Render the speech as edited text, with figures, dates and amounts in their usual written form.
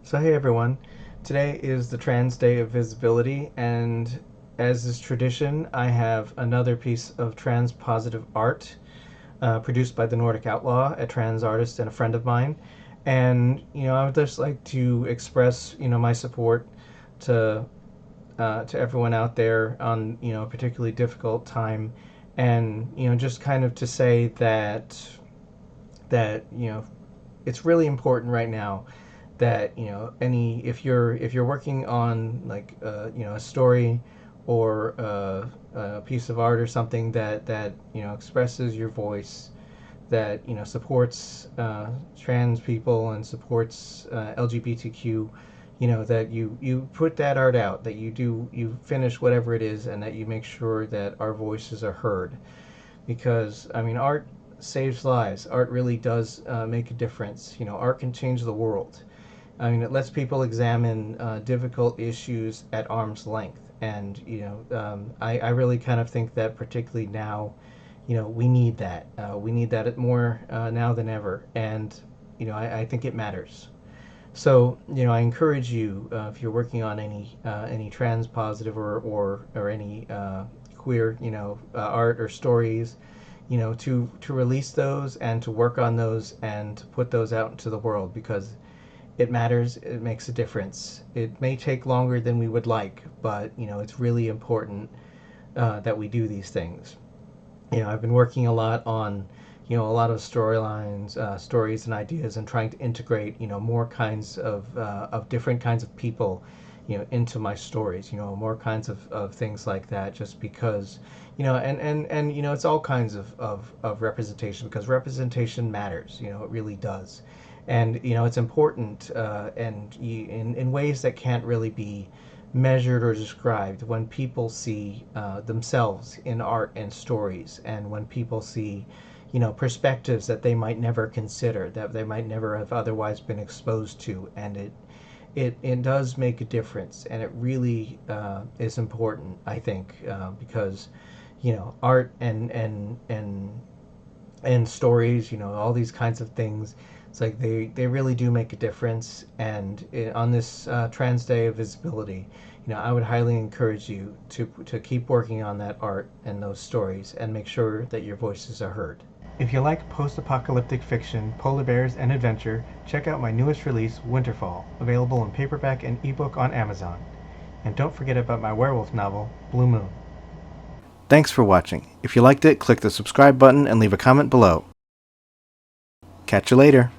So hey everyone, today is the Trans Day of Visibility, and as is tradition, I have another piece of trans positive art produced by the Nordic Outlaw, a trans artist and a friend of mine. And I would just like to express my support to to everyone out there on a particularly difficult time, and just kind of to say that it's really important right now that any if you're working on like a story or a piece of art or something that expresses your voice, that supports trans people and supports LGBTQ, that you put that art out, that you finish whatever it is, and that you make sure that our voices are heard, because I mean art saves lives. Art really does make a difference. Art can change the world. I mean, it lets people examine difficult issues at arm's length, and I really kind of think that particularly now, we need that. We need that more now than ever, and I think it matters. So I encourage you, if you're working on any trans positive or any queer art or stories, to release those and to work on those and to put those out into the world, because it matters. It makes a difference. It may take longer than we would like, but it's really important that we do these things. I've been working a lot on a lot of storylines, stories, and ideas, and trying to integrate more kinds of different kinds of people into my stories. More kinds of things like that, just because and it's all kinds of representation, because representation matters. It really does. And it's important, and in ways that can't really be measured or described. When people see themselves in art and stories, and when people see perspectives that they might never consider, that they might never have otherwise been exposed to, and it does make a difference, and it really is important, I think, because art and stories, all these kinds of things. It's like they really do make a difference. And on this Trans Day of Visibility, I would highly encourage you to keep working on that art and those stories, and make sure that your voices are heard. If you like post-apocalyptic fiction, polar bears, and adventure, check out my newest release, Winterfall, available in paperback and ebook on Amazon. And don't forget about my werewolf novel, Blue Moon. Thanks for watching. If you liked it, click the subscribe button and leave a comment below. Catch you later.